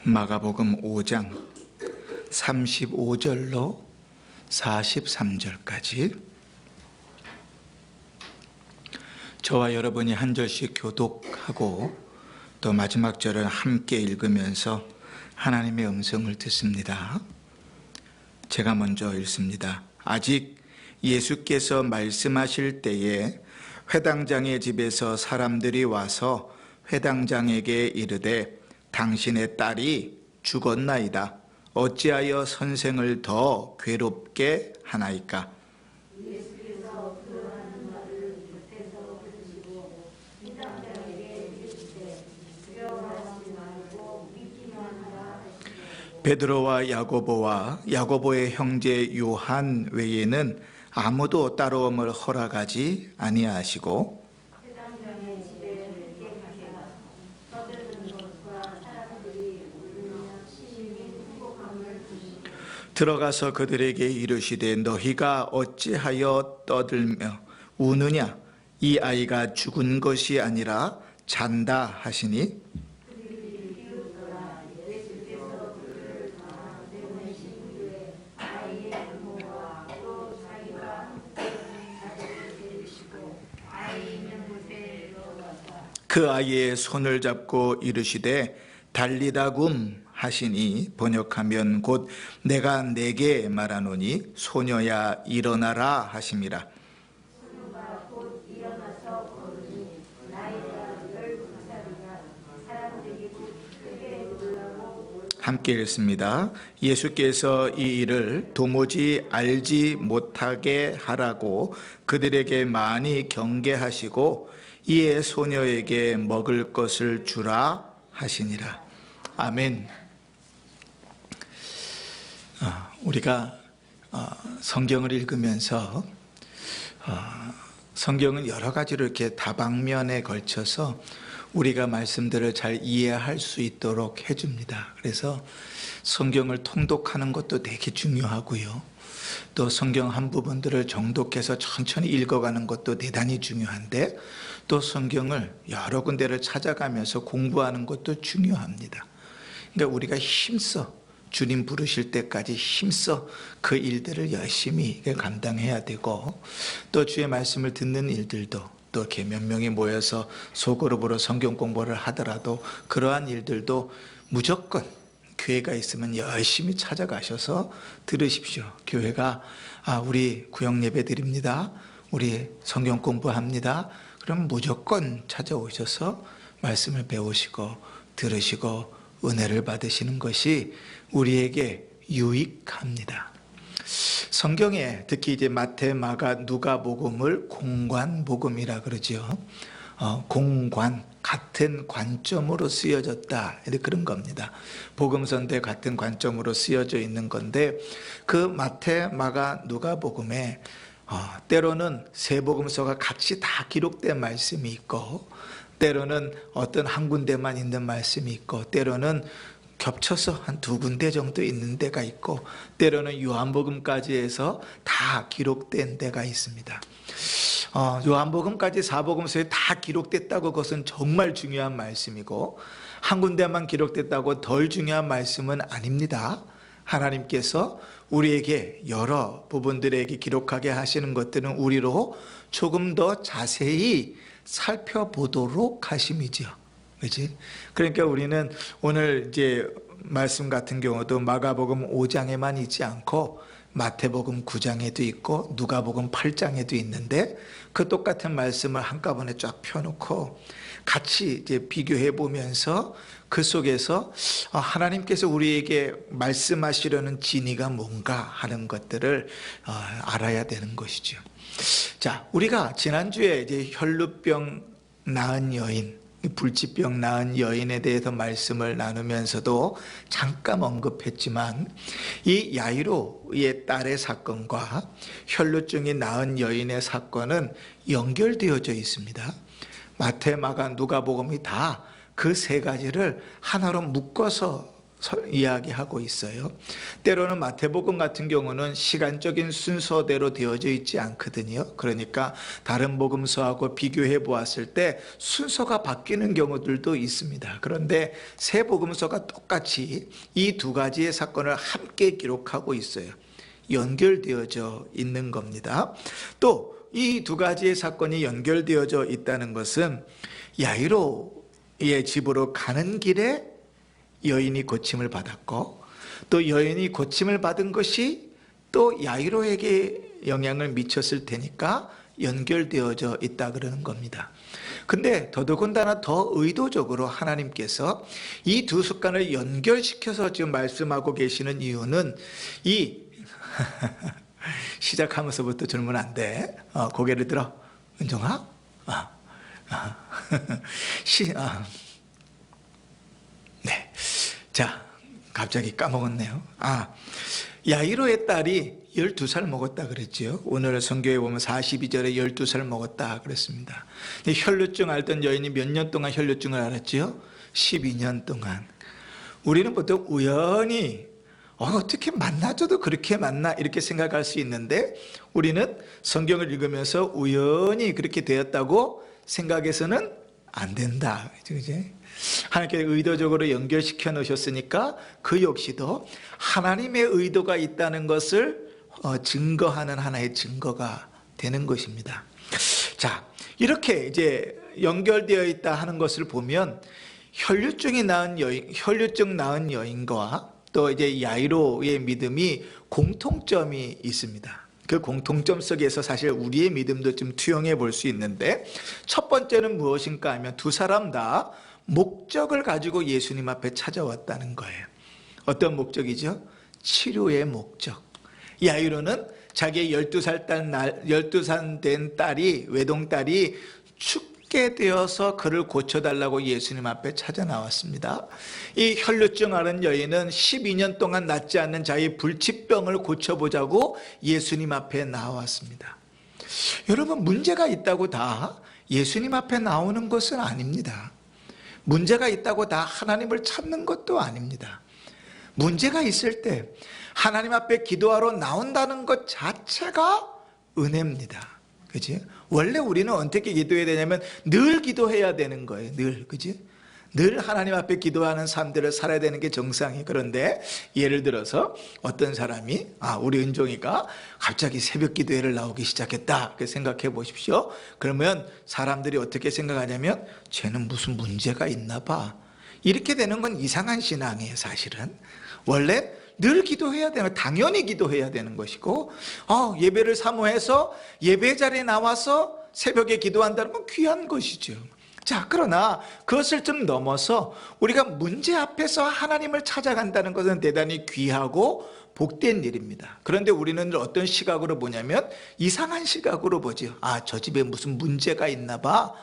마가복음 5장 35절로 43절까지 저와 여러분이 한 절씩 교독하고 또 마지막 절을 함께 읽으면서 하나님의 음성을 듣습니다. 제가 먼저 읽습니다. 아직 예수께서 말씀하실 때에 회당장의 집에서 사람들이 와서 회당장에게 이르되 당신의 딸이 죽었나이다. 어찌하여 선생을 더 괴롭게 하나이까? 예수께서 그 하는 말을 곁에서 들으시고 회당장에게 이르시되 두려워하지 말고 믿기만 하라. 베드로와 야고보의 형제 요한 외에는 아무도 따라옴을 허락하지 아니하시고 들어가서 그들에게 이르시되 너희가 어찌하여 떠들며 우느냐? 이 아이가 죽은 것이 아니라 잔다 하시니 그 아이의 손을 잡고 이르시되 달리다굼 하시니 번역하면 곧 내가 내게 말하노니 소녀야 일어나라 하심이라. 함께 읽습니다. 예수께서 이 일을 도무지 알지 못하게 하라고 그들에게 많이 경계하시고 이에 소녀에게 먹을 것을 주라 하시니라. 아멘. 우리가 성경을 읽으면서 성경은 여러 가지로 이렇게 다방면에 걸쳐서 우리가 말씀들을 잘 이해할 수 있도록 해줍니다. 그래서 성경을 통독하는 것도 되게 중요하고요. 또 성경 한 부분들을 정독해서 천천히 읽어가는 것도 대단히 중요한데 또 성경을 여러 군데를 찾아가면서 공부하는 것도 중요합니다. 그러니까 우리가 힘써 주님 부르실 때까지 힘써 그 일들을 열심히 감당해야 되고 또 주의 말씀을 듣는 일들도 또 이렇게 몇 명이 모여서 소그룹으로 성경 공부를 하더라도 그러한 일들도 무조건 교회가 있으면 열심히 찾아가셔서 들으십시오. 교회가 우리 구역 예배 드립니다. 우리 성경 공부합니다. 그럼 무조건 찾아오셔서 말씀을 배우시고 들으시고 은혜를 받으시는 것이 우리에게 유익합니다. 성경에 특히 이제 마태, 마가, 누가복음을 공관복음이라 그러죠. 공관, 같은 관점으로 쓰여졌다. 그런 겁니다. 복음서인데 같은 관점으로 쓰여져 있는 건데 그 마태, 마가, 누가복음에 때로는 세 복음서가 같이 다 기록된 말씀이 있고 때로는 어떤 한 군데만 있는 말씀이 있고 때로는 겹쳐서 한 두 군데 정도 있는 데가 있고 때로는 요한복음까지 해서 다 기록된 데가 있습니다. 요한복음까지 사복음서에 다 기록됐다고 그것은 정말 중요한 말씀이고 한 군데만 기록됐다고 덜 중요한 말씀은 아닙니다. 하나님께서 우리에게 여러 부분들에게 기록하게 하시는 것들은 우리로 조금 더 자세히 살펴보도록 하심이죠. 그렇지? 그러니까 우리는 오늘 이제 말씀 같은 경우도 마가복음 5장에만 있지 않고 마태복음 9장에도 있고 누가복음 8장에도 있는데 그 똑같은 말씀을 한꺼번에 쫙 펴놓고 같이 이제 비교해 보면서 그 속에서 하나님께서 우리에게 말씀하시려는 진의가 뭔가 하는 것들을 알아야 되는 것이죠. 자, 우리가 지난주에 이제 혈루병 나은 여인, 불치병 나은 여인에 대해서 말씀을 나누면서도 잠깐 언급했지만 이 야이로의 딸의 사건과 혈루증이 나은 여인의 사건은 연결되어져 있습니다. 마태, 마가, 누가복음이 다 그 세 가지를 하나로 묶어서 이야기하고 있어요. 때로는 마태복음 같은 경우는 시간적인 순서대로 되어져 있지 않거든요. 그러니까 다른 복음서하고 비교해 보았을 때 순서가 바뀌는 경우들도 있습니다. 그런데 세 복음서가 똑같이 이 두 가지의 사건을 함께 기록하고 있어요. 연결되어져 있는 겁니다. 또 이 두 가지의 사건이 연결되어져 있다는 것은 야이로의 집으로 가는 길에 여인이 고침을 받았고, 또 여인이 고침을 받은 것이 또 야이로에게 영향을 미쳤을 테니까 연결되어져 있다 그러는 겁니다. 근데 더더군다나 더 의도적으로 하나님께서 이 두 습관을 연결시켜서 지금 말씀하고 계시는 이유는 이 시작하면서부터 질문 안 돼. 고개를 들어. 은정아? 네. 자, 갑자기 까먹었네요. 야이로의 딸이 12살 먹었다 그랬죠. 오늘 성경에 보면 42절에 12살 먹었다 그랬습니다. 혈루증 앓던 여인이 몇 년 동안 혈루증을 앓았죠? 12년 동안. 우리는 보통 우연히 어떻게 만나줘도 그렇게 만나 이렇게 생각할 수 있는데, 우리는 성경을 읽으면서 우연히 그렇게 되었다고 생각해서는 안 된다. 그치? 하나님께서 의도적으로 연결시켜 놓으셨으니까 그 역시도 하나님의 의도가 있다는 것을 증거하는 하나의 증거가 되는 것입니다. 자, 이렇게 이제 연결되어 있다 하는 것을 보면 혈루증 낳은 여인과 또 이제 야이로의 믿음이 공통점이 있습니다. 그 공통점 속에서 사실 우리의 믿음도 좀 투영해 볼 수 있는데, 첫 번째는 무엇인가 하면 두 사람 다 목적을 가지고 예수님 앞에 찾아왔다는 거예요. 어떤 목적이죠? 치료의 목적. 야이로는 자기의 12살 된 딸이, 외동딸이 죽게 되어서 그를 고쳐달라고 예수님 앞에 찾아 나왔습니다. 이 혈루증 앓은 여인은 12년 동안 낫지 않는 자기 불치병을 고쳐보자고 예수님 앞에 나왔습니다. 여러분, 문제가 있다고 다 예수님 앞에 나오는 것은 아닙니다. 문제가 있다고 다 하나님을 찾는 것도 아닙니다. 문제가 있을 때 하나님 앞에 기도하러 나온다는 것 자체가 은혜입니다. 그치? 원래 우리는 어떻게 기도해야 되냐면 늘 기도해야 되는 거예요. 늘. 그치? 늘 하나님 앞에 기도하는 삶들을 살아야 되는 게 정상이에요. 그런데 예를 들어서 어떤 사람이 우리 은종이가 갑자기 새벽 기도회를 나오기 시작했다, 그렇게 생각해 보십시오. 그러면 사람들이 어떻게 생각하냐면 쟤는 무슨 문제가 있나 봐, 이렇게 되는 건 이상한 신앙이에요. 사실은 원래 늘 기도해야 되는, 당연히 기도해야 되는 것이고, 예배를 사모해서 예배 자리에 나와서 새벽에 기도한다는 건 귀한 것이죠. 자, 그러나 그것을 좀 넘어서 우리가 문제 앞에서 하나님을 찾아간다는 것은 대단히 귀하고 복된 일입니다. 그런데 우리는 어떤 시각으로 보냐면 이상한 시각으로 보죠. 저 집에 무슨 문제가 있나 봐.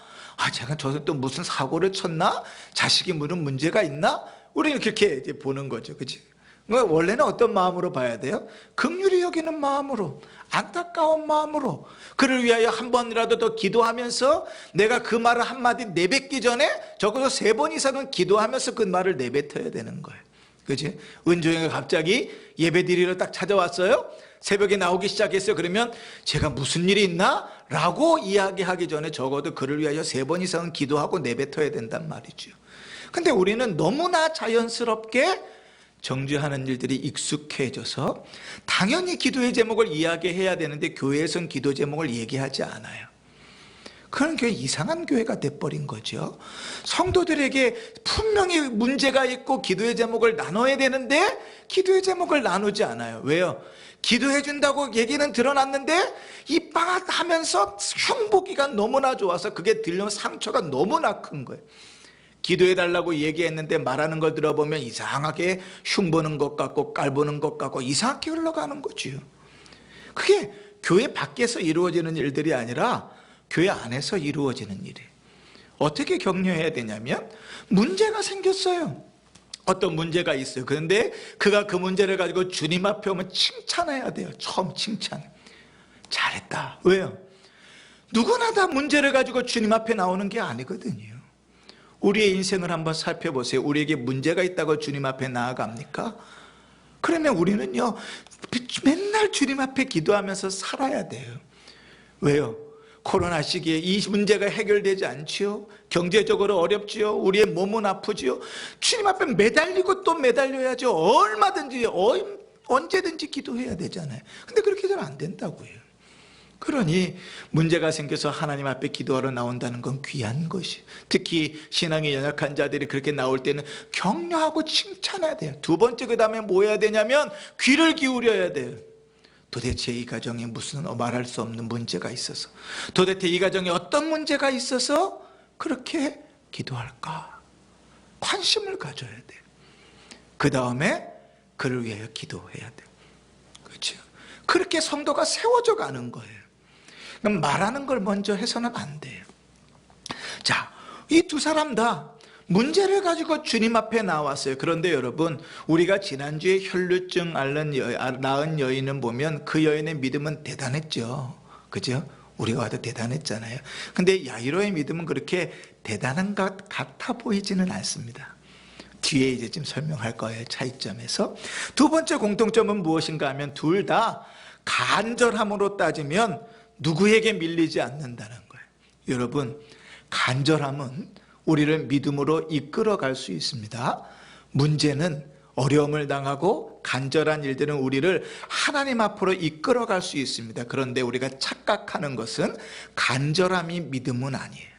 제가 저서 또 무슨 사고를 쳤나? 자식이 무슨 문제가 있나? 우리는 그렇게 이제 보는 거죠. 그치? 원래는 어떤 마음으로 봐야 돼요? 긍휼히 여기는 마음으로, 안타까운 마음으로, 그를 위하여 한 번이라도 더 기도하면서 내가 그 말을 한마디 내뱉기 전에 적어도 3번 이상은 기도하면서 그 말을 내뱉어야 되는 거예요. 그치? 은종이가 갑자기 예배 드리러 딱 찾아왔어요. 새벽에 나오기 시작했어요. 그러면 제가 무슨 일이 있나? 라고 이야기하기 전에 적어도 그를 위하여 3번 이상은 기도하고 내뱉어야 된단 말이죠. 근데 우리는 너무나 자연스럽게 정죄하는 일들이 익숙해져서 당연히 기도의 제목을 이야기해야 되는데 교회에서는 기도 제목을 얘기하지 않아요. 그런 교회, 이상한 교회가 돼버린 거죠. 성도들에게 분명히 문제가 있고 기도의 제목을 나눠야 되는데 기도의 제목을 나누지 않아요. 왜요? 기도해 준다고 얘기는 들어놨는데 이 빵하면서 흉보기가 너무나 좋아서 그게 들려온 상처가 너무나 큰 거예요. 기도해달라고 얘기했는데 말하는 걸 들어보면 이상하게 흉보는 것 같고 깔보는 것 같고 이상하게 흘러가는 거죠. 그게 교회 밖에서 이루어지는 일들이 아니라 교회 안에서 이루어지는 일이에요. 어떻게 격려해야 되냐면 문제가 생겼어요. 어떤 문제가 있어요. 그런데 그가 그 문제를 가지고 주님 앞에 오면 칭찬해야 돼요. 처음 칭찬. 잘했다. 왜요? 누구나 다 문제를 가지고 주님 앞에 나오는 게 아니거든요. 우리의 인생을 한번 살펴보세요. 우리에게 문제가 있다고 주님 앞에 나아갑니까? 그러면 우리는요, 맨날 주님 앞에 기도하면서 살아야 돼요. 왜요? 코로나 시기에 이 문제가 해결되지 않지요. 경제적으로 어렵지요. 우리의 몸은 아프지요. 주님 앞에 매달리고 또 매달려야죠. 얼마든지 언제든지 기도해야 되잖아요. 근데 그렇게 잘 안 된다고요. 그러니 문제가 생겨서 하나님 앞에 기도하러 나온다는 건 귀한 것이. 특히 신앙이 연약한 자들이 그렇게 나올 때는 격려하고 칭찬해야 돼요. 두 번째, 그 다음에 뭐 해야 되냐면 귀를 기울여야 돼요. 도대체 이 가정에 무슨 말할 수 없는 문제가 있어서, 도대체 이 가정에 어떤 문제가 있어서 그렇게 기도할까? 관심을 가져야 돼요. 그 다음에 그를 위하여 기도해야 돼요. 그렇죠? 그렇게 성도가 세워져 가는 거예요. 그럼 말하는 걸 먼저 해서는 안 돼요. 자, 이 두 사람 다 문제를 가지고 주님 앞에 나왔어요. 그런데 여러분, 우리가 지난주에 혈루증 낳은 여인은 보면 그 여인의 믿음은 대단했죠. 그죠? 우리가 와도 대단했잖아요. 근데 야이로의 믿음은 그렇게 대단한 것 같아 보이지는 않습니다. 뒤에 이제 좀 설명할 거예요. 차이점에서. 두 번째 공통점은 무엇인가 하면 둘 다 간절함으로 따지면 누구에게 밀리지 않는다는 거예요. 여러분, 간절함은 우리를 믿음으로 이끌어갈 수 있습니다. 문제는 어려움을 당하고 간절한 일들은 우리를 하나님 앞으로 이끌어갈 수 있습니다. 그런데 우리가 착각하는 것은 간절함이 믿음은 아니에요.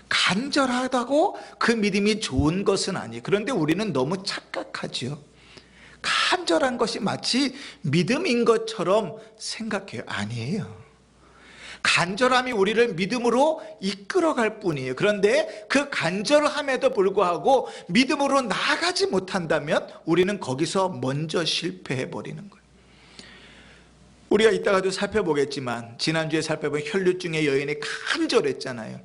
간절하다고 그 믿음이 좋은 것은 아니에요. 그런데 우리는 너무 착각하죠. 간절한 것이 마치 믿음인 것처럼 생각해요. 아니에요. 간절함이 우리를 믿음으로 이끌어갈 뿐이에요. 그런데 그 간절함에도 불구하고 믿음으로 나아가지 못한다면 우리는 거기서 먼저 실패해 버리는 거예요. 우리가 이따가도 살펴보겠지만 지난주에 살펴본 혈루증의 여인이 간절했잖아요.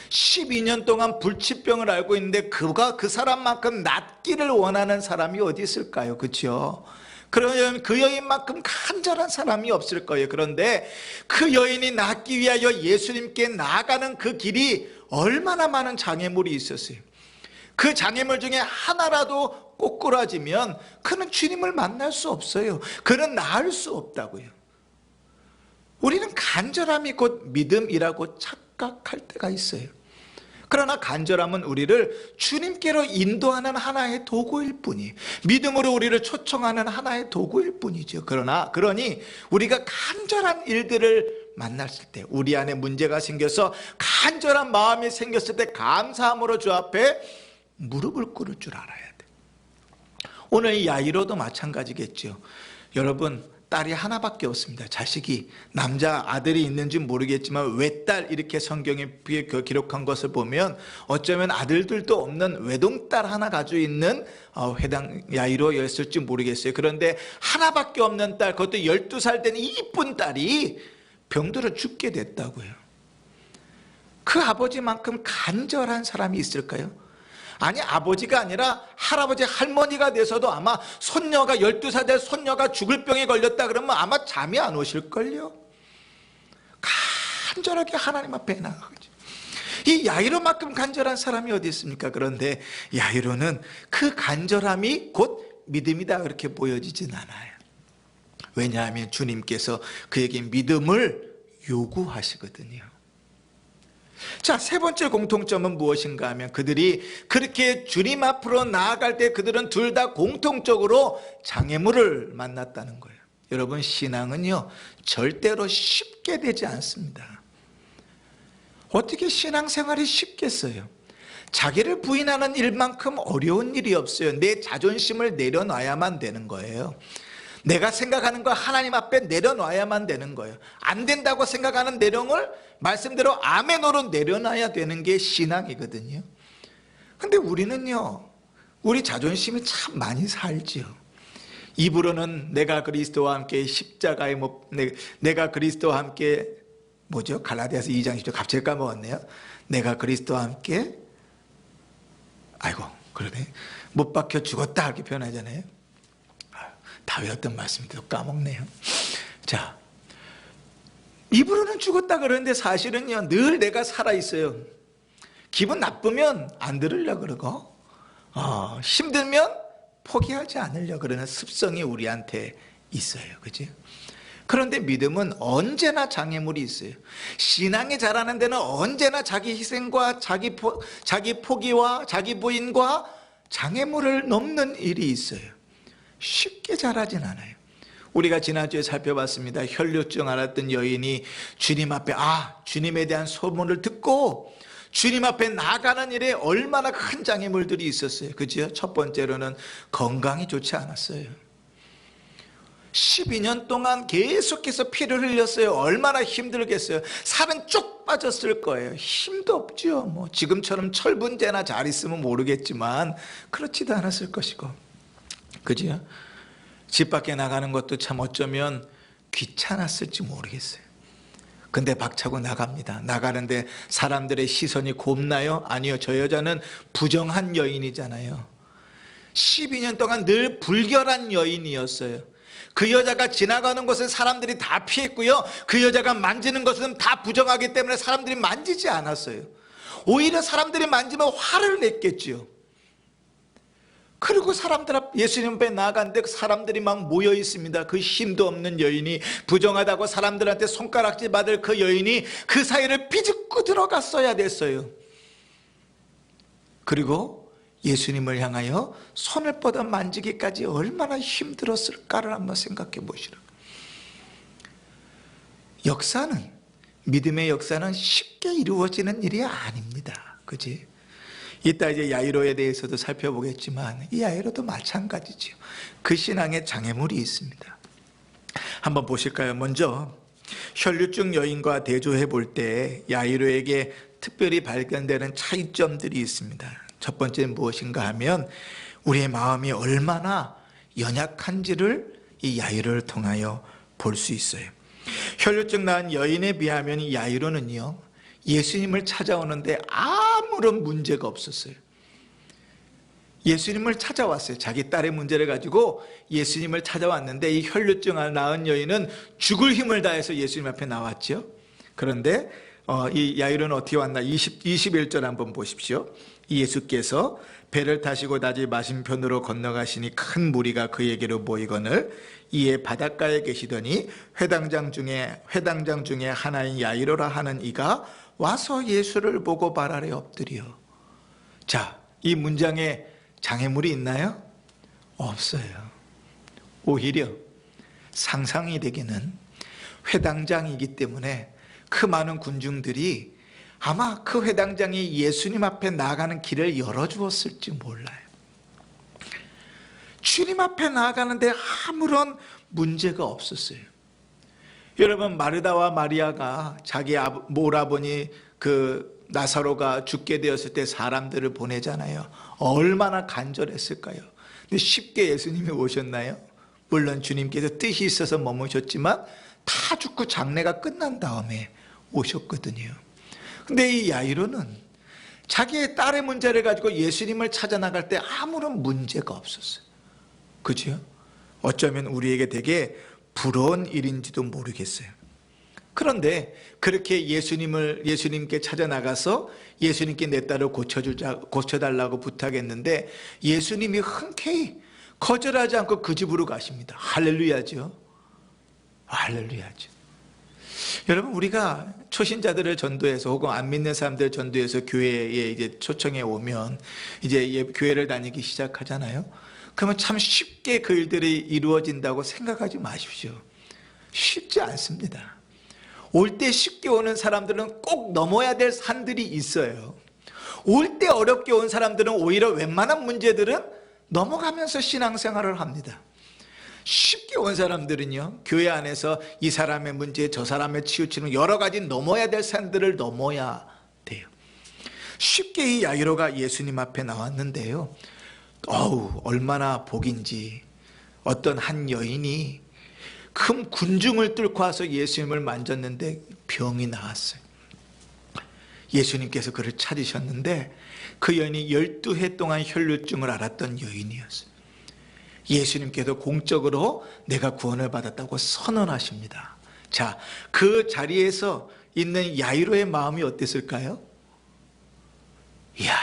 12년 동안 불치병을 앓고 있는데 그가 그 사람만큼 낫기를 원하는 사람이 어디 있을까요? 그렇죠? 그러면 그 여인만큼 간절한 사람이 없을 거예요. 그런데 그 여인이 낫기 위하여 예수님께 나아가는 그 길이 얼마나 많은 장애물이 있었어요. 그 장애물 중에 하나라도 꼬꾸라지면 그는 주님을 만날 수 없어요. 그는 나을 수 없다고요. 우리는 간절함이 곧 믿음이라고 착각할 때가 있어요. 그러나 간절함은 우리를 주님께로 인도하는 하나의 도구일 뿐이에요. 믿음으로 우리를 초청하는 하나의 도구일 뿐이죠. 그러니 우리가 간절한 일들을 만났을 때, 우리 안에 문제가 생겨서 간절한 마음이 생겼을 때 감사함으로 주 앞에 무릎을 꿇을 줄 알아야 돼요. 오늘 이 야이로도 마찬가지겠죠. 여러분, 딸이 하나밖에 없습니다. 자식이, 남자 아들이 있는지 모르겠지만 외딸 이렇게 성경에 기록한 것을 보면 어쩌면 아들들도 없는 외동딸 하나 가지고 있는 회당 야이로였을지 모르겠어요. 그런데 하나밖에 없는 딸, 그것도 12살 된 이쁜 딸이 병들어 죽게 됐다고요. 그 아버지만큼 간절한 사람이 있을까요? 아니, 아버지가 아니라 할아버지, 할머니가 돼서도 아마 손녀가 12살 된 손녀가 죽을 병에 걸렸다 그러면 아마 잠이 안 오실걸요. 간절하게 하나님 앞에 나가죠. 이 야이로만큼 간절한 사람이 어디 있습니까? 그런데 야이로는 그 간절함이 곧 믿음이다 그렇게 보여지진 않아요. 왜냐하면 주님께서 그에게 믿음을 요구하시거든요. 자, 세 번째 공통점은 무엇인가 하면 그들이 그렇게 주님 앞으로 나아갈 때 그들은 둘 다 공통적으로 장애물을 만났다는 거예요. 여러분, 신앙은요 절대로 쉽게 되지 않습니다. 어떻게 신앙생활이 쉽겠어요? 자기를 부인하는 일만큼 어려운 일이 없어요. 내 자존심을 내려놔야만 되는 거예요. 내가 생각하는 거 하나님 앞에 내려놔야만 되는 거예요. 안 된다고 생각하는 내용을 말씀대로 아멘으로 내려놔야 되는 게 신앙이거든요. 근데 우리는요, 우리 자존심이 참 많이 살지요. 입으로는 내가 그리스도와 함께 십자가에 내가 그리스도와 함께 뭐죠? 갈라디아서 2장 10절 갑자기 까먹었네요. 내가 그리스도와 함께 아이고 그러네 못 박혀 죽었다 이렇게 표현하잖아요. 다 외웠던 말씀인데 까먹네요. 자, 입으로는 죽었다 그러는데 사실은요 늘 내가 살아있어요. 기분 나쁘면 안 들으려고 그러고 힘들면 포기하지 않으려고 그러는 습성이 우리한테 있어요. 그죠? 그런데 믿음은 언제나 장애물이 있어요. 신앙이 자라는 데는 언제나 자기 희생과 자기 포기와 자기 부인과 장애물을 넘는 일이 있어요. 쉽게 자라진 않아요. 우리가 지난주에 살펴봤습니다. 혈류증 앓았던 여인이 주님 앞에 주님에 대한 소문을 듣고 주님 앞에 나가는 일에 얼마나 큰 장애물들이 있었어요. 그죠? 첫 번째로는 건강이 좋지 않았어요. 12년 동안 계속해서 피를 흘렸어요. 얼마나 힘들겠어요. 살은 쭉 빠졌을 거예요. 힘도 없죠. 지금처럼 철분제나 잘 있으면 모르겠지만 그렇지도 않았을 것이고, 그죠? 집 밖에 나가는 것도 참 어쩌면 귀찮았을지 모르겠어요. 근데 박차고 나갑니다. 나가는데 사람들의 시선이 곱나요? 아니요. 저 여자는 부정한 여인이잖아요. 12년 동안 늘 불결한 여인이었어요. 그 여자가 지나가는 곳은 사람들이 다 피했고요. 그 여자가 만지는 것은 다 부정하기 때문에 사람들이 만지지 않았어요. 오히려 사람들이 만지면 화를 냈겠죠. 그리고 사람들 앞 예수님 앞에 나아갔는데 사람들이 막 모여 있습니다. 그 힘도 없는 여인이, 부정하다고 사람들한테 손가락질 받을 그 여인이 그 사이를 비집고 들어갔어야 됐어요. 그리고 예수님을 향하여 손을 뻗어 만지기까지 얼마나 힘들었을까를 한번 생각해 보시라. 역사는, 믿음의 역사는 쉽게 이루어지는 일이 아닙니다. 그지? 이따 이제 야이로에 대해서도 살펴보겠지만 이 야이로도 마찬가지죠. 그 신앙에 장애물이 있습니다. 한번 보실까요? 먼저 혈류증 여인과 대조해 볼 때 야이로에게 특별히 발견되는 차이점들이 있습니다. 첫 번째는 무엇인가 하면 우리의 마음이 얼마나 연약한지를 이 야이로를 통하여 볼 수 있어요. 혈류증 나은 여인에 비하면 이 야이로는요, 예수님을 찾아오는데 아무런 문제가 없었어요. 예수님을 찾아왔어요. 자기 딸의 문제를 가지고 예수님을 찾아왔는데 이 혈류증을 낳은 여인은 죽을 힘을 다해서 예수님 앞에 나왔죠. 그런데 이 야이로는 어떻게 왔나? 21절 한번 보십시오. 예수께서 배를 타시고 낮이 맞은편으로 건너가시니 큰 무리가 그에게로 모이거늘 이에 바닷가에 계시더니 회당장 중에 하나인 야이로라 하는 이가 와서 예수를 보고 발 아래 엎드려. 자, 이 문장에 장애물이 있나요? 없어요. 오히려 상상이 되기는 회당장이기 때문에 그 많은 군중들이 아마 그 회당장이 예수님 앞에 나아가는 길을 열어주었을지 몰라요. 주님 앞에 나아가는데 아무런 문제가 없었어요. 여러분, 마르다와 마리아가 자기 모라보니 그 나사로가 죽게 되었을 때 사람들을 보내잖아요. 얼마나 간절했을까요? 근데 쉽게 예수님이 오셨나요? 물론 주님께서 뜻이 있어서 머무셨지만 다 죽고 장례가 끝난 다음에 오셨거든요. 근데 이 야이로는 자기의 딸의 문제를 가지고 예수님을 찾아 나갈 때 아무런 문제가 없었어요. 그죠? 어쩌면 우리에게 되게 부러운 일인지도 모르겠어요. 그런데 그렇게 예수님께 찾아 나가서 예수님께 내 딸을 고쳐달라고 부탁했는데 예수님이 흔쾌히 거절하지 않고 그 집으로 가십니다. 할렐루야죠. 할렐루야죠. 여러분, 우리가 초신자들을 전도해서 혹은 안 믿는 사람들 전도해서 교회에 이제 초청해 오면 이제 교회를 다니기 시작하잖아요. 그러면 참 쉽게 그 일들이 이루어진다고 생각하지 마십시오. 쉽지 않습니다. 올 때 쉽게 오는 사람들은 꼭 넘어야 될 산들이 있어요. 올 때 어렵게 온 사람들은 오히려 웬만한 문제들은 넘어가면서 신앙생활을 합니다. 쉽게 온 사람들은요, 교회 안에서 이 사람의 문제, 저 사람의 치우치는 여러 가지 넘어야 될 산들을 넘어야 돼요. 쉽게 이 야이로가 예수님 앞에 나왔는데요, 얼마나 복인지 어떤 한 여인이 큰 군중을 뚫고 와서 예수님을 만졌는데 병이 나았어요. 예수님께서 그를 찾으셨는데 그 여인이 12해 동안 혈류증을 앓았던 여인이었어요. 예수님께서 공적으로 내가 구원을 받았다고 선언하십니다. 자, 그 자리에서 있는 야이로의 마음이 어땠을까요? 이야,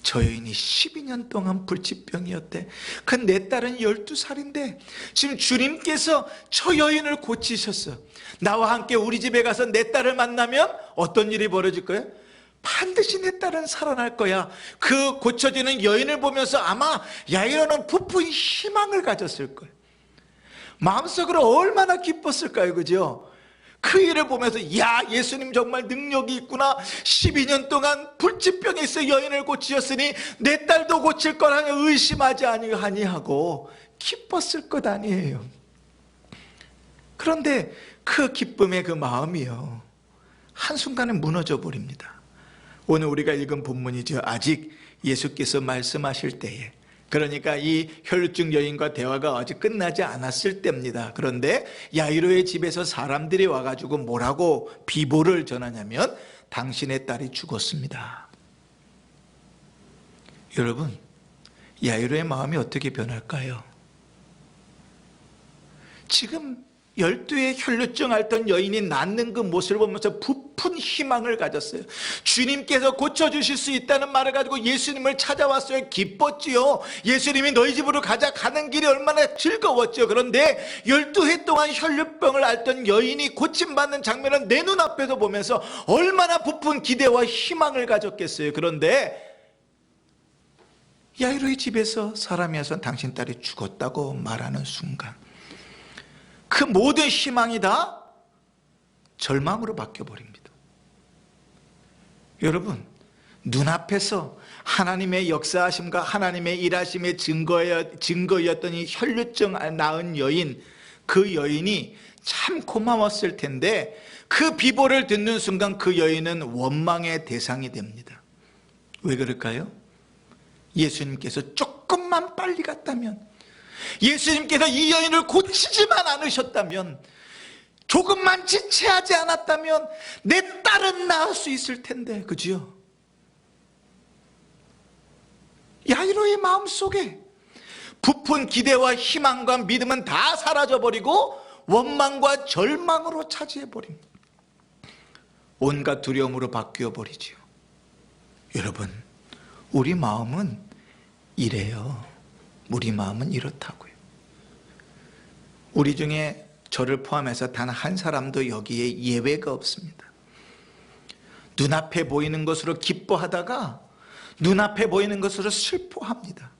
저 여인이 12년 동안 불치병이었대. 그 내 딸은 12살인데 지금 주님께서 저 여인을 고치셨어. 나와 함께 우리 집에 가서 내 딸을 만나면 어떤 일이 벌어질 거야? 반드시 내 딸은 살아날 거야. 그 고쳐지는 여인을 보면서 아마 야이로는 부푼 희망을 가졌을 거예요. 마음속으로 얼마나 기뻤을까요? 그죠? 그 일을 보면서 야, 예수님 정말 능력이 있구나. 12년 동안 불치병에 있어 여인을 고치셨으니 내 딸도 고칠 거라니 의심하지 아니하니 하고 기뻤을 것 아니에요. 그런데 그 기쁨의 그 마음이요, 한순간에 무너져 버립니다. 오늘 우리가 읽은 본문이죠. 아직 예수께서 말씀하실 때에, 그러니까 이 혈루증 여인과 대화가 아직 끝나지 않았을 때입니다. 그런데 야이로의 집에서 사람들이 와가지고 뭐라고 비보를 전하냐면 당신의 딸이 죽었습니다. 여러분, 야이로의 마음이 어떻게 변할까요? 지금 12의 혈루증 앓던 여인이 낫는 그 모습을 보면서 부푼 희망을 가졌어요. 주님께서 고쳐주실 수 있다는 말을 가지고 예수님을 찾아왔어요. 기뻤지요. 예수님이 너희 집으로 가자 가는 길이 얼마나 즐거웠죠. 그런데 12해 동안 혈루병을 앓던 여인이 고침받는 장면을 내 눈앞에서 보면서 얼마나 부푼 기대와 희망을 가졌겠어요. 그런데 야이로의 집에서 사람이 와서 당신 딸이 죽었다고 말하는 순간 그 모든 희망이 다 절망으로 바뀌어버립니다. 여러분, 눈앞에서 하나님의 역사하심과 하나님의 일하심의 증거였던 이 혈루증 나은 여인, 그 여인이 참 고마웠을 텐데 그 비보를 듣는 순간 그 여인은 원망의 대상이 됩니다. 왜 그럴까요? 예수님께서 조금만 빨리 갔다면, 예수님께서 이 여인을 고치지만 않으셨다면, 조금만 지체하지 않았다면 내 딸은 나을 수 있을 텐데, 그죠? 야이로의 마음속에 부푼 기대와 희망과 믿음은 다 사라져버리고 원망과 절망으로 차지해버립니다. 온갖 두려움으로 바뀌어버리지요. 여러분, 우리 마음은 이래요. 우리 마음은 이렇다고요. 우리 중에 저를 포함해서 단 한 사람도 여기에 예외가 없습니다. 눈앞에 보이는 것으로 기뻐하다가 눈앞에 보이는 것으로 슬퍼합니다.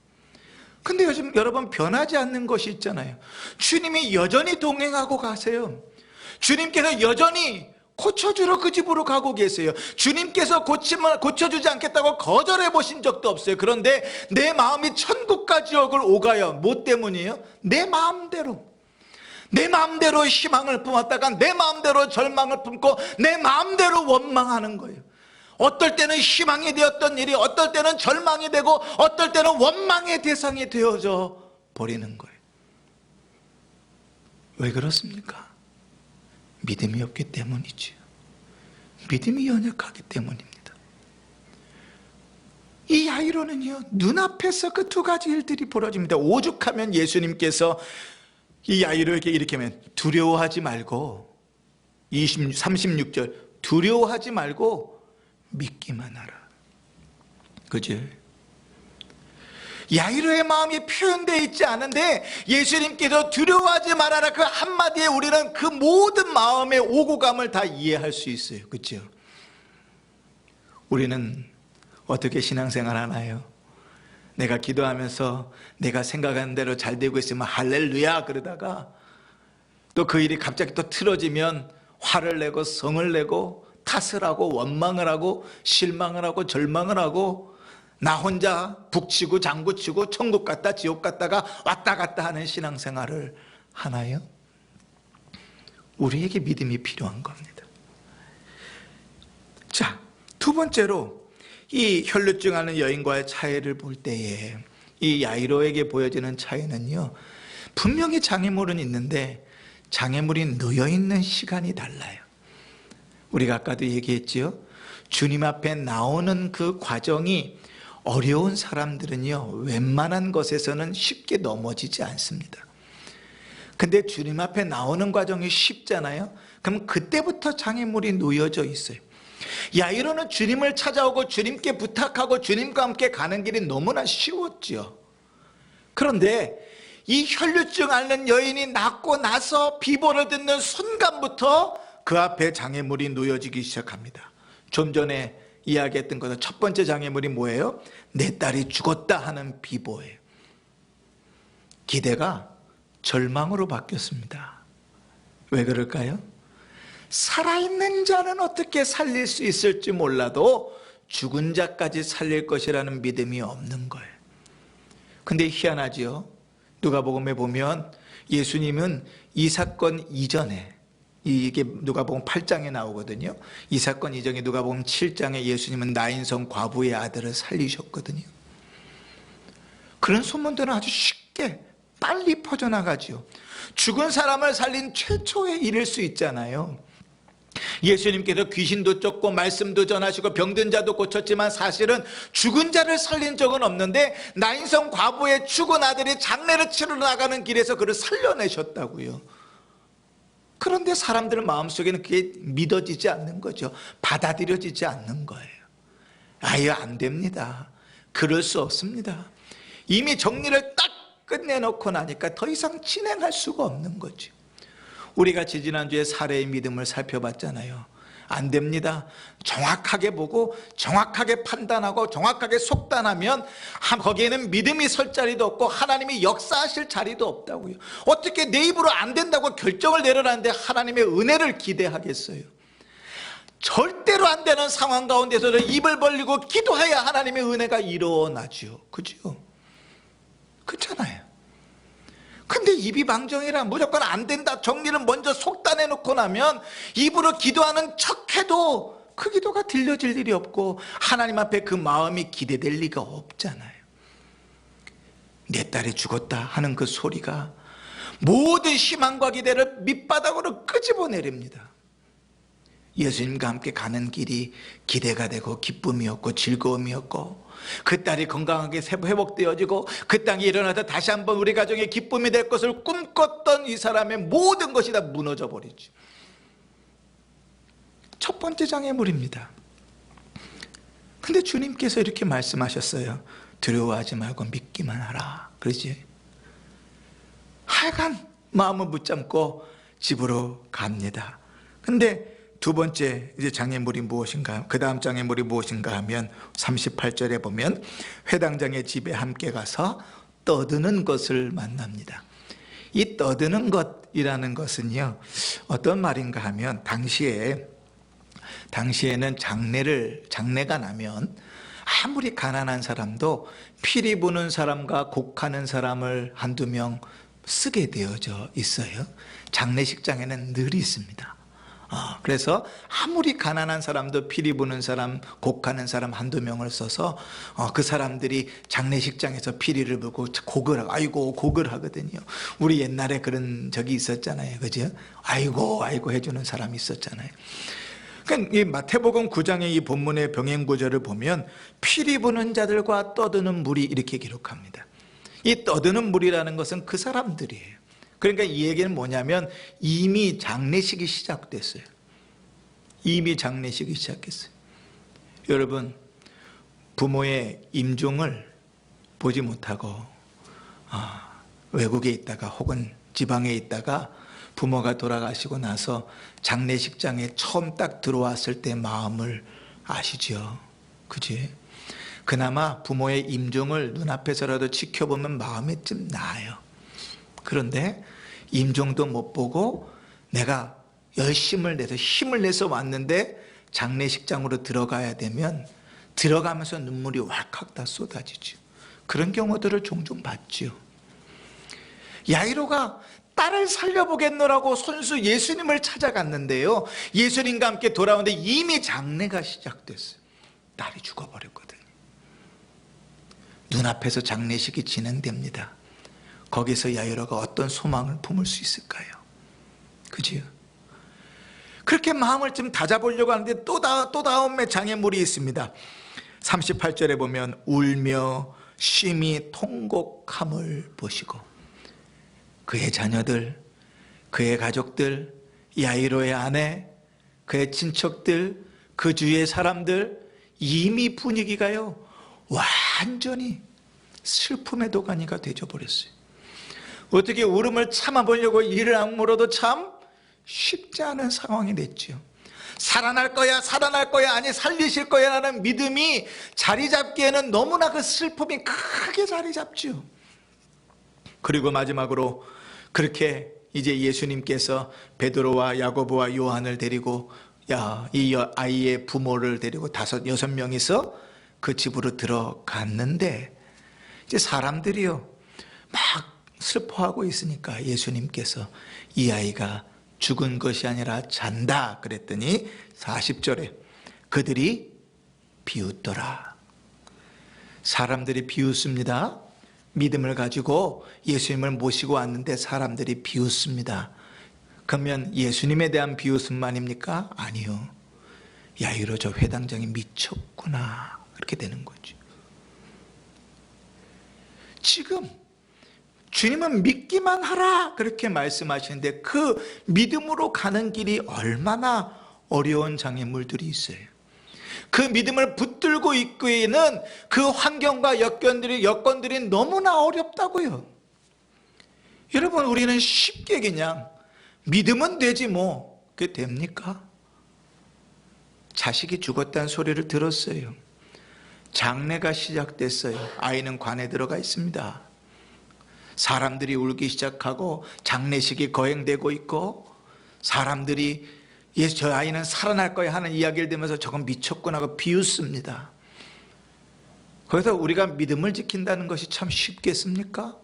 근데 요즘 여러분 변하지 않는 것이 있잖아요. 주님이 여전히 동행하고 가세요. 주님께서 여전히 고쳐주러 그 집으로 가고 계세요. 주님께서 고쳐주지 않겠다고 거절해 보신 적도 없어요. 그런데 내 마음이 천국과 지옥을 오가요. 뭐 때문이에요? 내 마음대로 희망을 품었다가 내 마음대로 절망을 품고 내 마음대로 원망하는 거예요. 어떨 때는 희망이 되었던 일이 어떨 때는 절망이 되고 어떨 때는 원망의 대상이 되어져 버리는 거예요. 왜 그렇습니까? 믿음이 없기 때문이죠. 믿음이 연약하기 때문입니다. 이 야이로는요, 눈앞에서 그 두 가지 일들이 벌어집니다. 오죽하면 예수님께서 이 야이로에게 이렇게 하면 두려워하지 말고, 36절 두려워하지 말고 믿기만 하라. 그죠? 야이로의 마음이 표현되어 있지 않은데 예수님께서 두려워하지 말아라 그 한마디에 우리는 그 모든 마음의 오고감을 다 이해할 수 있어요. 그렇죠? 우리는 어떻게 신앙생활 하나요? 내가 기도하면서 내가 생각하는 대로 잘 되고 있으면 할렐루야 그러다가 또 그 일이 갑자기 또 틀어지면 화를 내고 성을 내고 탓을 하고 원망을 하고 실망을 하고 절망을 하고 나 혼자 북치고 장구치고 천국 갔다 지옥 갔다가 왔다 갔다 하는 신앙생활을 하나요? 우리에게 믿음이 필요한 겁니다. 자, 두 번째로 이 혈루증 앓는 여인과의 차이를 볼 때에 이 야이로에게 보여지는 차이는요, 분명히 장애물은 있는데 장애물이 놓여있는 시간이 달라요. 우리가 아까도 얘기했지요. 주님 앞에 나오는 그 과정이 어려운 사람들은요, 웬만한 것에서는 쉽게 넘어지지 않습니다. 근데 주님 앞에 나오는 과정이 쉽잖아요. 그럼 그때부터 장애물이 놓여져 있어요. 야이로는 주님을 찾아오고 주님께 부탁하고 주님과 함께 가는 길이 너무나 쉬웠죠. 그런데 이 혈루증 앓는 여인이 낫고 나서 비보를 듣는 순간부터 그 앞에 장애물이 놓여지기 시작합니다. 좀 전에 이야기했던 것은 첫 번째 장애물이 뭐예요? 내 딸이 죽었다 하는 비보예요. 기대가 절망으로 바뀌었습니다. 왜 그럴까요? 살아있는 자는 어떻게 살릴 수 있을지 몰라도 죽은 자까지 살릴 것이라는 믿음이 없는 거예요. 근데 희한하지요. 누가복음에 보면 예수님은 이 사건 이전에, 이게 누가복음 8장에 나오거든요. 이 사건 이전에 누가복음 7장에 예수님은 나인성 과부의 아들을 살리셨거든요. 그런 소문들은 아주 쉽게 빨리 퍼져나가죠. 죽은 사람을 살린 최초의 일일 수 있잖아요. 예수님께서 귀신도 쫓고 말씀도 전하시고 병든 자도 고쳤지만 사실은 죽은 자를 살린 적은 없는데 나인성 과부의 죽은 아들이 장례를 치러 나가는 길에서 그를 살려내셨다고요. 그런데 사람들 마음속에는 그게 믿어지지 않는 거죠. 받아들여지지 않는 거예요. 아예 안 됩니다. 그럴 수 없습니다. 이미 정리를 딱 끝내놓고 나니까 더 이상 진행할 수가 없는 거죠. 우리가 지난주에 사례의 믿음을 살펴봤잖아요. 안 됩니다. 정확하게 보고 정확하게 판단하고 정확하게 속단하면 거기에는 믿음이 설 자리도 없고 하나님이 역사하실 자리도 없다고요. 어떻게 내 입으로 안 된다고 결정을 내려놨는데 하나님의 은혜를 기대하겠어요? 절대로 안 되는 상황 가운데서는 입을 벌리고 기도해야 하나님의 은혜가 일어나죠. 그죠? 그렇잖아요. 근데 입이 망정이라 무조건 안 된다 정리를 먼저 속단해 놓고 나면 입으로 기도하는 척해도 그 기도가 들려질 일이 없고 하나님 앞에 그 마음이 기대될 리가 없잖아요. 내 딸이 죽었다 하는 그 소리가 모든 희망과 기대를 밑바닥으로 끄집어내립니다. 예수님과 함께 가는 길이 기대가 되고 기쁨이었고 즐거움이었고 그 딸이 건강하게 회복되어지고 그 땅이 일어나서 다시 한번 우리 가정의 기쁨이 될 것을 꿈꿨던 이 사람의 모든 것이 다 무너져 버리죠. 첫 번째 장애물입니다. 근데 주님께서 이렇게 말씀하셨어요. 두려워하지 말고 믿기만 하라. 그러지? 하여간 마음을 붙잡고 집으로 갑니다. 근데 두 번째 이제 장애물이 무엇인가? 그 다음 장애물이 무엇인가 하면 38절에 보면 회당장의 집에 함께 가서 떠드는 것을 만납니다. 이 떠드는 것이라는 것은요, 어떤 말인가 하면 당시에는 장례가 나면 아무리 가난한 사람도 피리 부는 사람과 곡하는 사람을 한두 명 쓰게 되어져 있어요. 장례식장에는 늘 있습니다. 그래서 아무리 가난한 사람도 피리 부는 사람, 곡하는 사람 한두 명을 써서 그 사람들이 장례식장에서 피리를 불고 곡을 하거든요. 우리 옛날에 그런 적이 있었잖아요. 그죠? 아이고 해주는 사람이 있었잖아요. 그러니까 이 마태복음 9장의 이 본문의 병행 구절을 보면 피리 부는 자들과 떠드는 무리 이렇게 기록합니다. 이 떠드는 무리라는 것은 그 사람들이에요. 그러니까 이 얘기는 뭐냐면 이미 장례식이 시작됐어요. 이미 장례식이 시작했어요. 여러분, 부모의 임종을 보지 못하고 외국에 있다가 혹은 지방에 있다가 부모가 돌아가시고 나서 장례식장에 처음 딱 들어왔을 때 마음을 아시죠? 그지? 그나마 부모의 임종을 눈앞에서라도 지켜보면 마음이 좀 나아요. 그런데 임종도 못 보고 내가 열심을 내서 힘을 내서 왔는데 장례식장으로 들어가야 되면 들어가면서 눈물이 왈칵 다 쏟아지죠. 그런 경우들을 종종 봤죠. 야이로가 딸을 살려보겠노라고 손수 예수님을 찾아갔는데요, 예수님과 함께 돌아오는데 이미 장례가 시작됐어요. 딸이 죽어버렸거든요. 눈앞에서 장례식이 진행됩니다. 거기서 야이로가 어떤 소망을 품을 수 있을까요? 그지요? 그렇게 마음을 좀 다잡으려고 하는데 또 다음에 장애물이 있습니다. 38절에 보면 울며 심히 통곡함을 보시고 그의 자녀들, 그의 가족들, 야이로의 아내, 그의 친척들, 그 주위의 사람들 이미 분위기가요 완전히 슬픔의 도가니가 되어버렸어요. 어떻게 울음을 참아보려고 이를 악물어도 참 쉽지 않은 상황이 됐죠. 살아날 거야, 살아날 거야, 아니 살리실 거야 라는 믿음이 자리 잡기에는 너무나 그 슬픔이 크게 자리 잡죠. 그리고 마지막으로 그렇게 이제 예수님께서 베드로와 야고보와 요한을 데리고 이 아이의 부모를 데리고 5, 6명이서 그 집으로 들어갔는데 이제 사람들이요 막 슬퍼하고 있으니까 예수님께서 이 아이가 죽은 것이 아니라 잔다 그랬더니 40절에 그들이 비웃더라. 사람들이 비웃습니다. 믿음을 가지고 예수님을 모시고 왔는데 사람들이 비웃습니다. 그러면 예수님에 대한 비웃음만입니까? 아니요. 야이로 저 회당장이 미쳤구나 그렇게 되는 거죠. 지금 주님은 믿기만 하라 그렇게 말씀하시는데 그 믿음으로 가는 길이 얼마나 어려운 장애물들이 있어요. 그 믿음을 붙들고 있기에는 그 환경과 여건들이 너무나 어렵다고요. 여러분 우리는 쉽게 그냥 믿으면 되지 뭐 그게 됩니까? 자식이 죽었다는 소리를 들었어요. 장례가 시작됐어요. 아이는 관에 들어가 있습니다. 사람들이 울기 시작하고 장례식이 거행되고 있고 사람들이 저 아이는 살아날 거야 하는 이야기를 들으면서 저건 미쳤구나 하고 비웃습니다. 그래서 우리가 믿음을 지킨다는 것이 참 쉽겠습니까?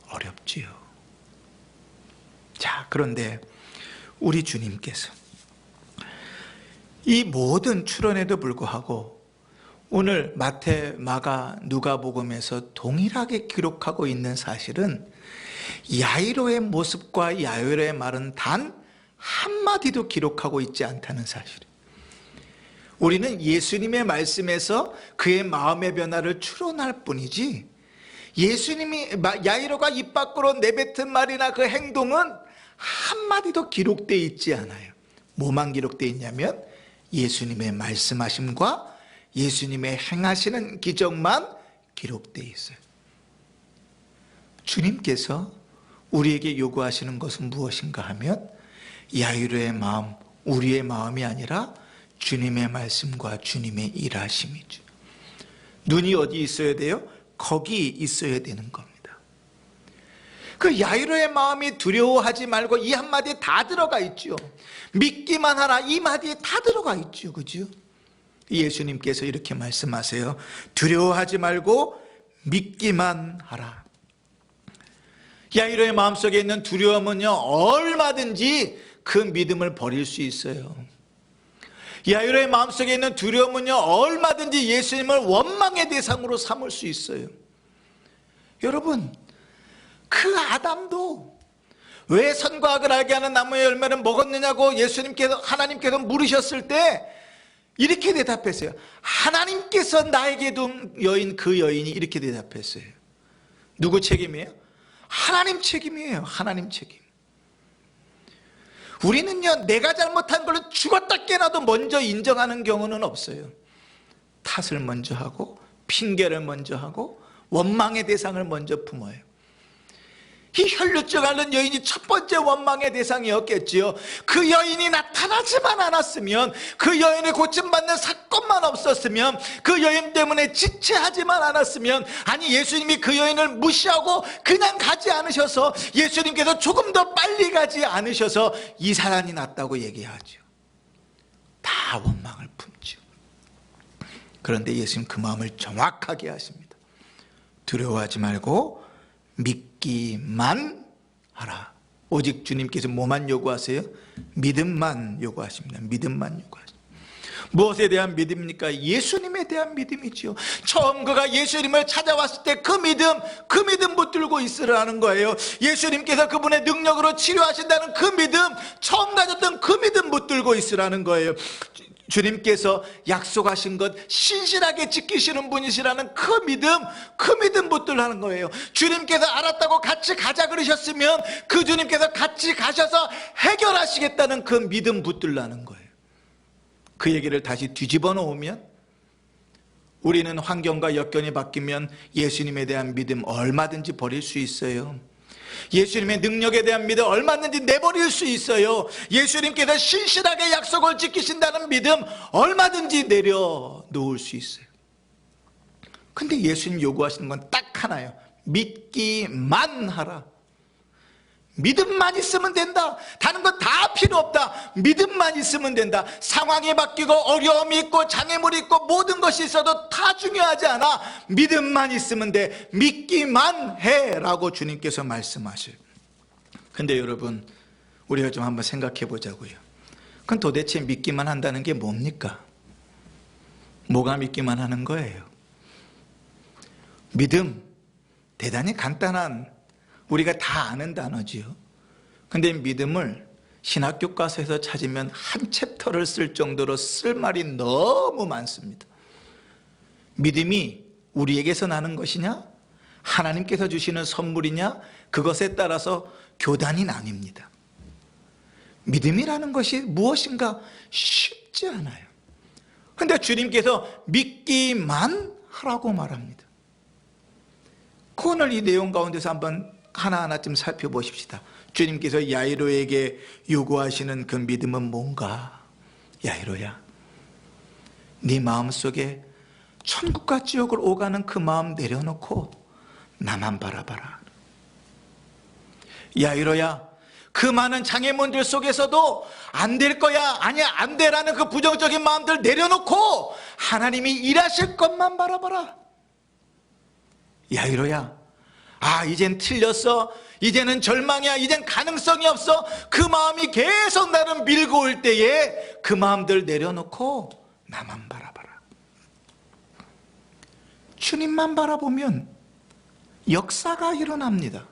어렵지요. 자, 그런데 우리 주님께서 이 모든 출원에도 불구하고 오늘 마태, 마가, 누가복음에서 동일하게 기록하고 있는 사실은 야이로의 모습과 야이로의 말은 단 한마디도 기록하고 있지 않다는 사실이에요. 우리는 예수님의 말씀에서 그의 마음의 변화를 추론할 뿐이지 예수님이 야이로가 입 밖으로 내뱉은 말이나 그 행동은 한마디도 기록되어 있지 않아요. 뭐만 기록되어 있냐면 예수님의 말씀하심과 예수님의 행하시는 기적만 기록되어 있어요. 주님께서 우리에게 요구하시는 것은 무엇인가 하면 야이로의 마음, 우리의 마음이 아니라 주님의 말씀과 주님의 일하심이죠. 눈이 어디 있어야 돼요? 거기 있어야 되는 겁니다. 그 야이로의 마음이 두려워하지 말고 이 한마디에 다 들어가 있죠. 믿기만 하라 이 마디에 다 들어가 있죠. 그죠? 예수님께서 이렇게 말씀하세요. 두려워하지 말고 믿기만 하라. 야이로의 마음속에 있는 두려움은요 얼마든지 그 믿음을 버릴 수 있어요. 야이로의 마음속에 있는 두려움은요 얼마든지 예수님을 원망의 대상으로 삼을 수 있어요. 여러분 그 아담도 왜 선과 악을 알게 하는 나무의 열매를 먹었느냐고 하나님께서 물으셨을 때 이렇게 대답했어요. 하나님께서 나에게 둔 여인, 그 여인이 이렇게 대답했어요. 누구 책임이에요? 하나님 책임이에요. 하나님 책임. 우리는요 내가 잘못한 걸로 죽었다 깨나도 먼저 인정하는 경우는 없어요. 탓을 먼저 하고 핑계를 먼저 하고 원망의 대상을 먼저 품어요. 이 혈루증 앓는 여인이 첫 번째 원망의 대상이었겠지요. 그 여인이 나타나지만 않았으면, 그 여인을 고침받는 사건만 없었으면, 그 여인 때문에 지체하지만 않았으면, 아니 예수님이 그 여인을 무시하고 그냥 가지 않으셔서, 예수님께서 조금 더 빨리 가지 않으셔서 이 사람이 낫다고 얘기하죠. 다 원망을 품죠. 그런데 예수님 그 마음을 정확하게 하십니다. 두려워하지 말고 믿기만 하라. 오직 주님께서 뭐만 요구하세요? 믿음만 요구하십니다. 믿음만 요구하십니다. 무엇에 대한 믿음입니까? 예수님에 대한 믿음이지요. 처음 그가 예수님을 찾아왔을 때 그 믿음 붙들고 있으라는 거예요. 예수님께서 그분의 능력으로 치료하신다는 그 믿음, 처음 가졌던 그 믿음 붙들고 있으라는 거예요. 주님께서 약속하신 것 신실하게 지키시는 분이시라는 그 믿음 붙들라는 거예요. 주님께서 알았다고 같이 가자 그러셨으면 그 주님께서 같이 가셔서 해결하시겠다는 그 믿음 붙들라는 거예요. 그 얘기를 다시 뒤집어 놓으면 우리는 환경과 여건이 바뀌면 예수님에 대한 믿음 얼마든지 버릴 수 있어요. 예수님의 능력에 대한 믿음 얼마든지 내버릴 수 있어요. 예수님께서 신실하게 약속을 지키신다는 믿음 얼마든지 내려놓을 수 있어요. 근데 예수님 요구하시는 건 딱 하나예요. 믿기만 하라. 믿음만 있으면 된다. 다른 건 다 필요 없다. 믿음만 있으면 된다. 상황이 바뀌고 어려움이 있고 장애물이 있고 모든 것이 있어도 다 중요하지 않아. 믿음만 있으면 돼. 믿기만 해라고 주님께서 말씀하셔요. 근데 여러분, 우리가 좀 한번 생각해 보자고요. 그럼 도대체 믿기만 한다는 게 뭡니까? 뭐가 믿기만 하는 거예요? 믿음, 대단히 간단한, 우리가 다 아는 단어지요. 근데 믿음을 신학 교과서에서 찾으면 한 챕터를 쓸 정도로 쓸 말이 너무 많습니다. 믿음이 우리에게서 나는 것이냐, 하나님께서 주시는 선물이냐, 그것에 따라서 교단이 나뉩니다. 믿음이라는 것이 무엇인가 쉽지 않아요. 근데 주님께서 믿기만 하라고 말합니다. 오늘 이 내용 가운데서 한번 하나하나쯤 살펴보십시다. 주님께서 야이로에게 요구하시는 그 믿음은 뭔가? 야이로야, 네 마음속에 천국과 지옥을 오가는 그 마음 내려놓고 나만 바라봐라. 야이로야, 그 많은 장애물들 속에서도 안 될 거야, 아니야, 안 돼라는 그 부정적인 마음들 내려놓고 하나님이 일하실 것만 바라봐라. 야이로야, 이젠 틀렸어, 이제는 절망이야, 이젠 가능성이 없어, 그 마음이 계속 나를 밀고 올 때에 그 마음들 내려놓고 나만 바라봐라. 주님만 바라보면 역사가 일어납니다.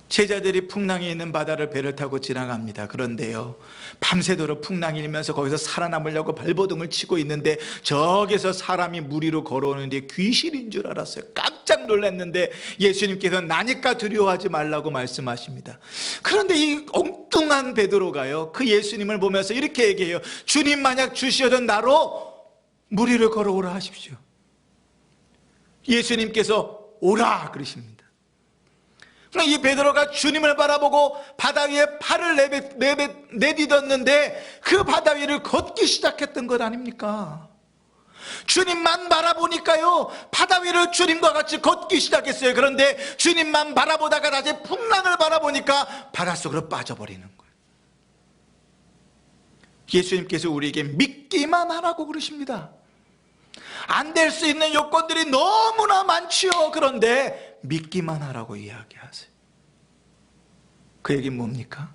제자들이 풍랑이 있는 바다를 배를 타고 지나갑니다. 그런데요, 밤새도록 풍랑이 일면서 거기서 살아남으려고 발버둥을 치고 있는데 저기서 사람이 물 위로 걸어오는데 귀신인 줄 알았어요. 깜짝 놀랐는데 예수님께서 나니까 두려워하지 말라고 말씀하십니다. 그런데 이 엉뚱한 베드로가요, 그 예수님을 보면서 이렇게 얘기해요. 주님 만약 주시어던 나로 물 위를 걸어오라 하십시오. 예수님께서 오라 그러십니다. 이 베드로가 주님을 바라보고 바다 위에 팔을 내딛었는데 그 바다 위를 걷기 시작했던 것 아닙니까? 주님만 바라보니까요, 바다 위를 주님과 같이 걷기 시작했어요. 그런데 주님만 바라보다가 다시 풍랑을 바라보니까 바닷속으로 빠져버리는 거예요. 예수님께서 우리에게 믿기만 하라고 그러십니다. 안 될 수 있는 요건들이 너무나 많지요. 그런데 믿기만 하라고 이야기하세요. 그 얘기는 뭡니까?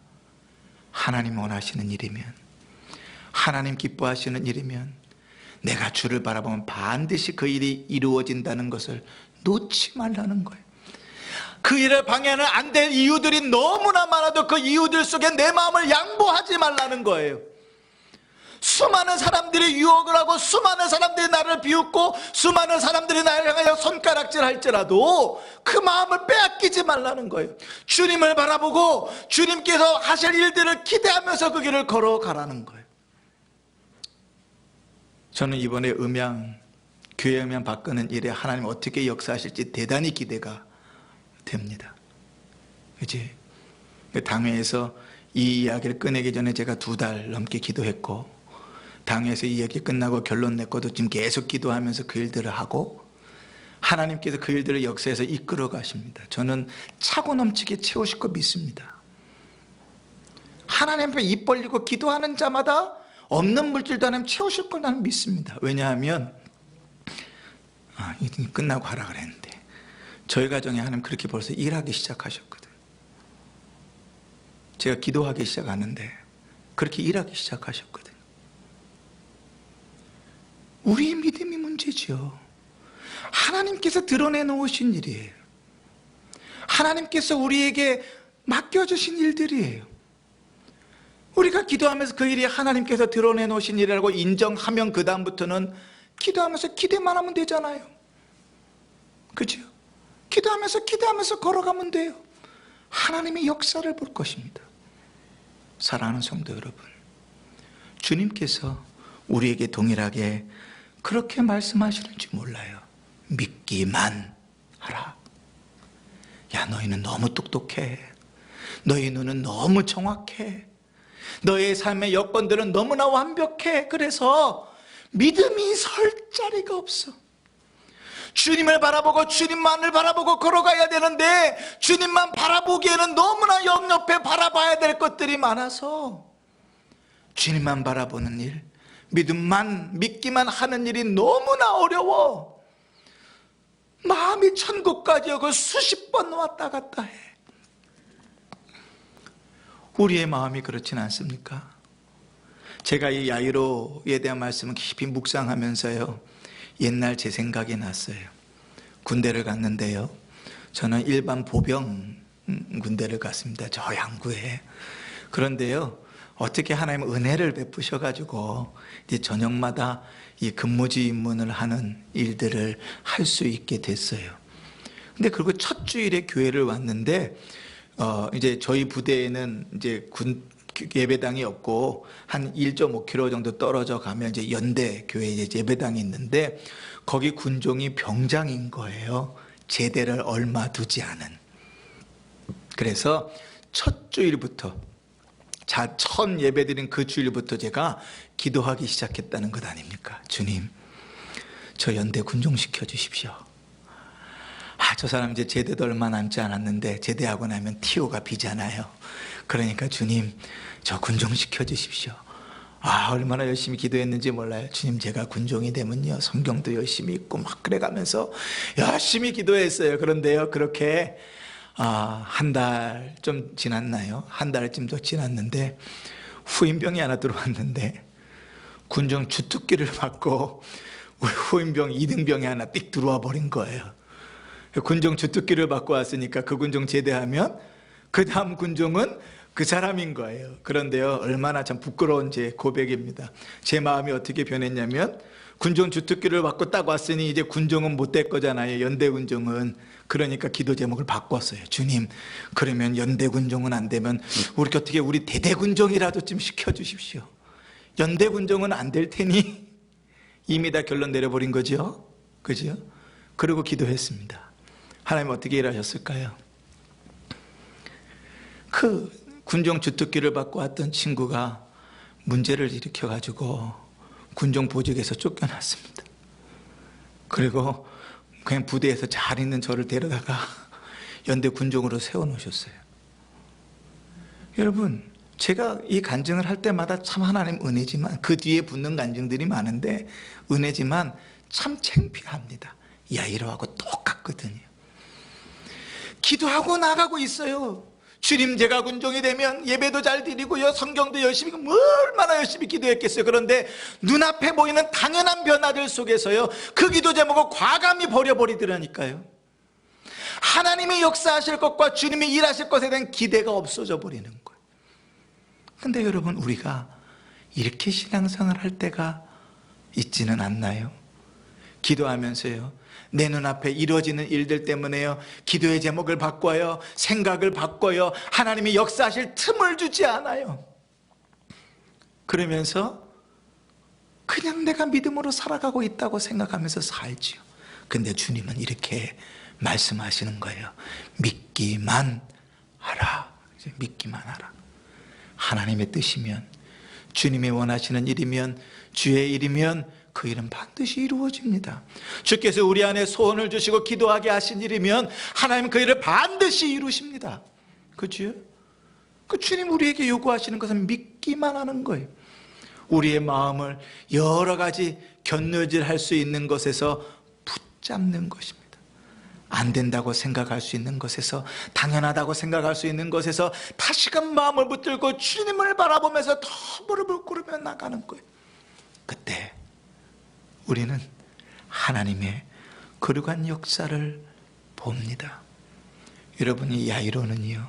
하나님 원하시는 일이면, 하나님 기뻐하시는 일이면 내가 주를 바라보면 반드시 그 일이 이루어진다는 것을 놓지 말라는 거예요. 그 일을 방해하는 안 될 이유들이 너무나 많아도 그 이유들 속에 내 마음을 양보하지 말라는 거예요. 수많은 사람들이 유혹을 하고 수많은 사람들이 나를 비웃고 수많은 사람들이 나를 향하여 손가락질 할지라도 그 마음을 빼앗기지 말라는 거예요. 주님을 바라보고 주님께서 하실 일들을 기대하면서 그 길을 걸어가라는 거예요. 저는 이번에 교회 음향 바꾸는 일에 하나님 어떻게 역사하실지 대단히 기대가 됩니다. 그치? 당회에서 이 이야기를 꺼내기 전에 제가 2달 넘게 기도했고, 당에서 이 얘기 끝나고 결론 냈고도 지금 계속 기도하면서 그 일들을 하고, 하나님께서 그 일들을 역사에서 이끌어 가십니다. 저는 차고 넘치게 채우실 거 믿습니다. 하나님 앞에 입 벌리고 기도하는 자마다 없는 물질도 하나님 채우실 걸 나는 믿습니다. 왜냐하면 이제 끝나고 하라 그랬는데 저희 가정에 하나님 그렇게 벌써 일하기 시작하셨거든요. 제가 기도하기 시작하는데 그렇게 일하기 시작하셨거든요. 우리의 믿음이 문제죠. 하나님께서 드러내 놓으신 일이에요. 하나님께서 우리에게 맡겨주신 일들이에요. 우리가 기도하면서 그 일이 하나님께서 드러내 놓으신 일이라고 인정하면 그 다음부터는 기도하면서 기대만 하면 되잖아요. 그죠? 기도하면서 걸어가면 돼요. 하나님의 역사를 볼 것입니다. 사랑하는 성도 여러분, 주님께서 우리에게 동일하게 그렇게 말씀하시는지 몰라요. 믿기만 하라. 야, 너희는 너무 똑똑해. 너희 눈은 너무 정확해. 너의 삶의 여건들은 너무나 완벽해. 그래서 믿음이 설 자리가 없어. 주님을 바라보고 주님만을 바라보고 걸어가야 되는데 주님만 바라보기에는 너무나 옆옆에 바라봐야 될 것들이 많아서 주님만 바라보는 일, 믿기만 하는 일이 너무나 어려워. 마음이 천국까지 오고 수십 번 왔다 갔다 해. 우리의 마음이 그렇진 않습니까? 제가 이 야이로에 대한 말씀을 깊이 묵상하면서요, 옛날 제 생각이 났어요. 군대를 갔는데요, 저는 일반 보병 군대를 갔습니다. 저 양구에. 그런데요, 어떻게 하나님 은혜를 베푸셔가지고 이제 저녁마다 이 근무지 입문을 하는 일들을 할 수 있게 됐어요. 근데 그리고 첫 주일에 교회를 왔는데 이제 저희 부대에는 이제 예배당이 없고 한 1.5km 정도 떨어져 가면 이제 연대 교회 이제 예배당이 있는데 거기 군종이 병장인 거예요. 제대를 얼마 두지 않은. 그래서 첫 주일부터 첫 예배드린 그 주일부터 제가 기도하기 시작했다는 것 아닙니까? 주님, 저 연대 군종 시켜주십시오. 저 사람 이제 제대도 얼마 남지 않았는데 제대하고 나면 티오가 비잖아요. 그러니까 주님, 저 군종 시켜주십시오. 얼마나 열심히 기도했는지 몰라요. 주님, 제가 군종이 되면요, 성경도 열심히 읽고 막 그래가면서 열심히 기도했어요. 그런데요, 그렇게 한 달 좀 지났나요? 한 달쯤 더 지났는데 후임병이 하나 들어왔는데 군종 주특기를 받고 우리 후임병 2등병이 하나 삑 들어와 버린 거예요. 군종 주특기를 받고 왔으니까 그 군종 제대하면 그 다음 군종은 그 사람인 거예요. 그런데요, 얼마나 참 부끄러운 제 고백입니다. 제 마음이 어떻게 변했냐면, 군종 주특기를 받고 딱 왔으니 이제 군종은 못 될 거잖아요. 연대 군종은. 그러니까 기도 제목을 바꿨어요. 주님, 그러면 연대 군종은 안 되면 우리 대대 군종이라도 좀 시켜주십시오. 연대 군종은 안 될 테니. 이미 다 결론 내려버린 거죠. 그죠? 그리고 기도했습니다. 하나님 어떻게 일하셨을까요? 그 군종 주특기를 받고 왔던 친구가 문제를 일으켜가지고 군종 보직에서 쫓겨났습니다. 그리고 그냥 부대에서 잘 있는 저를 데려다가 연대 군종으로 세워놓으셨어요. 여러분, 제가 이 간증을 할 때마다 참 하나님 은혜지만, 그 뒤에 붙는 간증들이 많은데 은혜지만 참 창피합니다. 야이로하고 똑같거든요. 기도하고 나가고 있어요. 주님, 제가 군종이 되면 예배도 잘 드리고요, 성경도 열심히, 얼마나 열심히 기도했겠어요. 그런데 눈앞에 보이는 당연한 변화들 속에서요, 그 기도 제목을 과감히 버려버리더라니까요. 하나님이 역사하실 것과 주님이 일하실 것에 대한 기대가 없어져 버리는 거예요. 근데 여러분, 우리가 이렇게 신앙생활을 할 때가 있지는 않나요? 기도하면서요, 내 눈앞에 이루어지는 일들 때문에요, 기도의 제목을 바꿔요, 생각을 바꿔요, 하나님이 역사하실 틈을 주지 않아요. 그러면서 그냥 내가 믿음으로 살아가고 있다고 생각하면서 살지요. 근데 주님은 이렇게 말씀하시는 거예요. 믿기만 하라. 믿기만 하라. 하나님의 뜻이면, 주님이 원하시는 일이면, 주의 일이면 그 일은 반드시 이루어집니다. 주께서 우리 안에 소원을 주시고 기도하게 하신 일이면 하나님 그 일을 반드시 이루십니다. 그렇죠? 그 주님 우리에게 요구하시는 것은 믿기만 하는 거예요. 우리의 마음을 여러 가지 견뎌질 수 있는 것에서 붙잡는 것입니다. 안 된다고 생각할 수 있는 것에서, 당연하다고 생각할 수 있는 것에서 다시금 마음을 붙들고 주님을 바라보면서 더 무릎을 꿇으며 나가는 거예요. 그때 우리는 하나님의 거룩한 역사를 봅니다. 여러분이 야이로는요,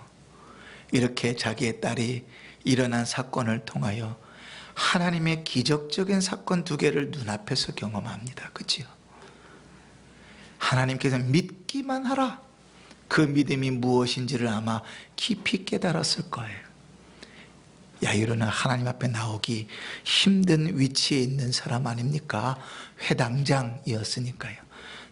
이렇게 자기의 딸이 일어난 사건을 통하여 하나님의 기적적인 사건 2개를 눈앞에서 경험합니다. 그렇죠? 하나님께서 믿기만 하라. 그 믿음이 무엇인지를 아마 깊이 깨달았을 거예요. 야이로는 하나님 앞에 나오기 힘든 위치에 있는 사람 아닙니까? 회당장이었으니까요.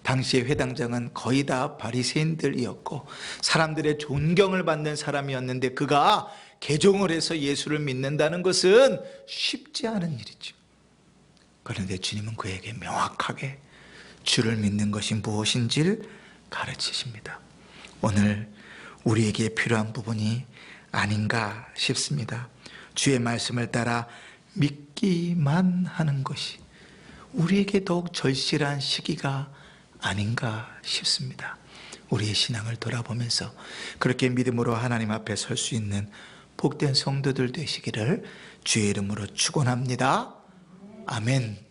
당시의 회당장은 거의 다 바리새인들이었고 사람들의 존경을 받는 사람이었는데 그가 개종을 해서 예수를 믿는다는 것은 쉽지 않은 일이죠. 그런데 주님은 그에게 명확하게 주를 믿는 것이 무엇인지를 가르치십니다. 오늘 우리에게 필요한 부분이 아닌가 싶습니다. 주의 말씀을 따라 믿기만 하는 것이 우리에게 더욱 절실한 시기가 아닌가 싶습니다. 우리의 신앙을 돌아보면서 그렇게 믿음으로 하나님 앞에 설 수 있는 복된 성도들 되시기를 주의 이름으로 축원합니다. 아멘.